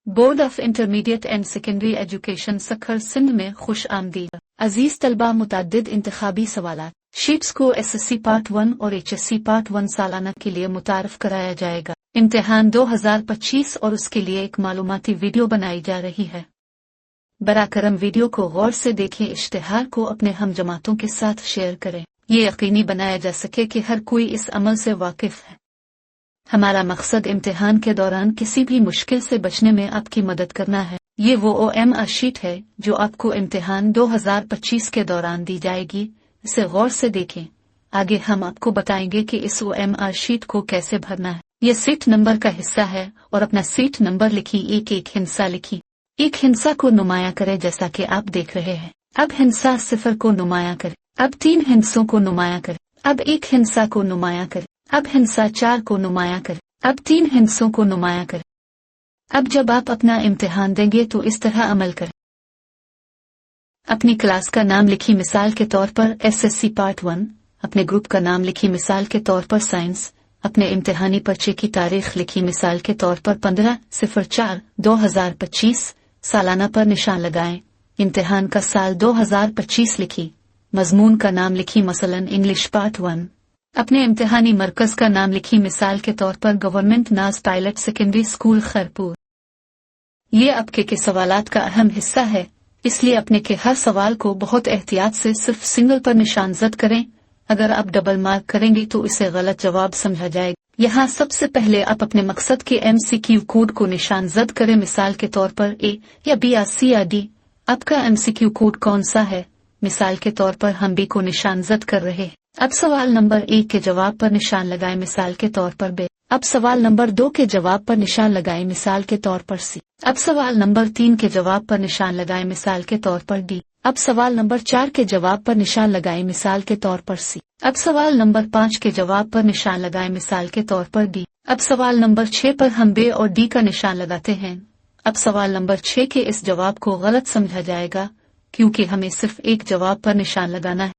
Board of intermediate and secondary education Sukkur Sindh में खुश आमदीद। अजीज तलबा, मुताद्दिद इंतखाबी सवालात शीट्स को SSC पार्ट 1 और HSC पार्ट 1 सालाना के लिए मुतारफ कराया जाएगा। इम्तिहान 2025 और उसके लिए एक मालूमाती वीडियो बनाई जा रही है। बराकरम वीडियो को गौर से देखें, इश्तिहार को अपने हम जमातों के साथ शेयर करें। ये यकीनी बनाया जा सके कि हर कोई इस अमल से वाकिफ है। हमारा मकसद इम्तिहान के दौरान किसी भी मुश्किल से बचने में आपकी मदद करना है। ये वो OMR शीट है जो आपको इम्तिहान 2025 के दौरान दी जाएगी। इसे गौर से देखें। आगे हम आपको बताएंगे कि इस OMR शीट को कैसे भरना है। ये सीट नंबर का हिस्सा है और अपना सीट नंबर लिखी, एक हिस्सा लिखी। एक हिस्सा को नुमाया करें जैसा कि आप देख रहे हैं। अब हिस्सा 0 को नुमाया करें। अब 3 हिस्सों को नुमाया करें। अब एक हिस्सा को नुमाया करें। अब हिस्सा 4 को नुमाया करें। अब 3 हिस्सों को नुमाया करें। अब जब आप अपना इम्तिहान देंगे तो इस तरह अमल करें। अपनी क्लास का नाम लिखी, मिसाल के तौर पर SSC पार्ट 1। अपने ग्रुप का नाम लिखी, मिसाल के तौर पर साइंस। अपने इम्तिहानी पर्चे की तारीख लिखी, मिसाल के तौर पर 15/04/2025। सालाना पर निशान लगाएं। इम्तिहान का साल 2025 लिखी। मजमून का नाम लिखी, मसलन इंग्लिश पार्ट 1। अपने इम्तिहानी मरकज का नाम लिखी, मिसाल के तौर पर गवर्नमेंट नाज पायलट सेकेंडरी स्कूल खैरपुर। ये आपके के सवालात का अहम हिस्सा है, इसलिए अपने के हर सवाल को बहुत एहतियात से सिर्फ सिंगल पर निशानजद करें। अगर आप डबल मार्क करेंगे तो इसे गलत जवाब समझा जाएगा। यहाँ सबसे पहले आप अपने मकसद के MCQ कोड को निशानजद करें, मिसाल के तौर पर A या B या C या D। आपका MCQ कोड कौन सा है? मिसाल के तौर पर हम B को निशानजद कर रहे हैं। अब सवाल नंबर 1 के जवाब पर निशान लगाएं, मिसाल के तौर पर B। अब सवाल नंबर 2 के जवाब पर निशान लगाएं, मिसाल के तौर पर C। अब सवाल नंबर 3 के जवाब पर निशान लगाएं, मिसाल के तौर पर D। अब सवाल नंबर 4 के जवाब पर निशान लगाएं, मिसाल के तौर पर C। अब सवाल नंबर 5 के जवाब पर निशान लगाएं, मिसाल के तौर पर D। अब सवाल नंबर 6 पर हम B और D का निशान लगाते हैं। अब सवाल नंबर 6 के इस जवाब को गलत समझा जाएगा क्योंकि हमें सिर्फ एक जवाब पर निशान लगाना है।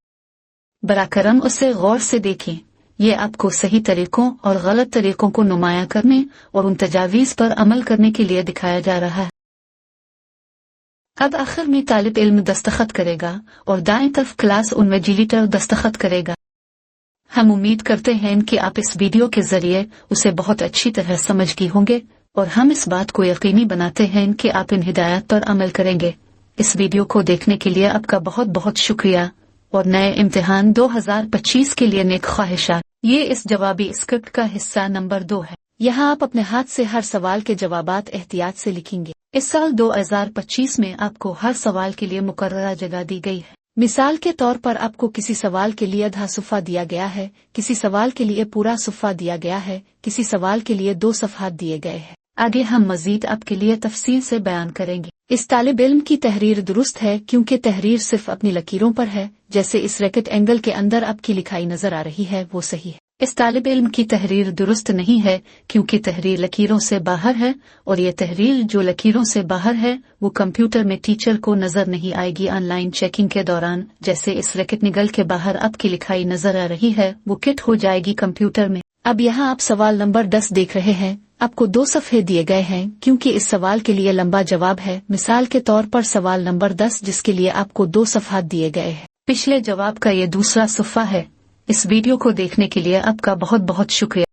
बराकरम उसे गौर से देखें। ये आपको सही तरीकों और गलत तरीकों को नुमाया करने और उन तजावीज़ पर अमल करने के लिए दिखाया जा रहा है। अब आखिर में तालिब इल्म दस्तखत करेगा और दाएं तरफ क्लास इन्विजिलेटर दस्तखत करेगा। हम उम्मीद करते हैं कि आप इस वीडियो के जरिए उसे बहुत अच्छी तरह समझ गए होंगे और हम इस बात को यकीनी बनाते हैं कि आप इन हिदायत पर अमल करेंगे। इस वीडियो को देखने के लिए आपका बहुत बहुत शुक्रिया और नए इम्तिहान 2025 के लिए नेक ख्वाहिशात। ये इस जवाबी स्क्रिप्ट का हिस्सा नंबर 2 है। यहाँ आप अपने हाथ से हर सवाल के जवाबात एहतियात से लिखेंगे। इस साल 2025 में आपको हर सवाल के लिए मुकर्ररा जगह दी गई है। मिसाल के तौर पर आपको किसी सवाल के लिए आधा सुफ़ा दिया गया है, किसी सवाल के लिए पूरा सुफ़ा दिया गया है, किसी सवाल के लिए 2 सफ़हात दिए गए हैं। आगे हम मजीद आपके लिए तफसील से बयान करेंगे। इस तालिब इल्म की तहरीर दुरुस्त है क्योंकि तहरीर सिर्फ अपनी लकीरों पर है। जैसे इस रैकेट एंगल के अंदर आपकी लिखाई नजर आ रही है वो सही है। इस तालिब इल्म की तहरीर दुरुस्त नहीं है क्योंकि तहरीर लकीरों से बाहर है और ये तहरीर जो लकीरों से बाहर है वो कंप्यूटर में टीचर को नजर नहीं आएगी ऑनलाइन चेकिंग के दौरान। जैसे इस रैकेट निगल के बाहर आपकी लिखाई नजर आ रही है वो किट हो जाएगी कंप्यूटर में। अब यहाँ आप सवाल नंबर 10 देख रहे हैं। आपको 2 सफ़हे दिए गए हैं क्योंकि इस सवाल के लिए लंबा जवाब है। मिसाल के तौर पर सवाल नंबर 10 जिसके लिए आपको 2 सफ़हात दिए गए हैं। पिछले जवाब का ये दूसरा सुफ़ा है। इस वीडियो को देखने के लिए आपका बहुत बहुत शुक्रिया।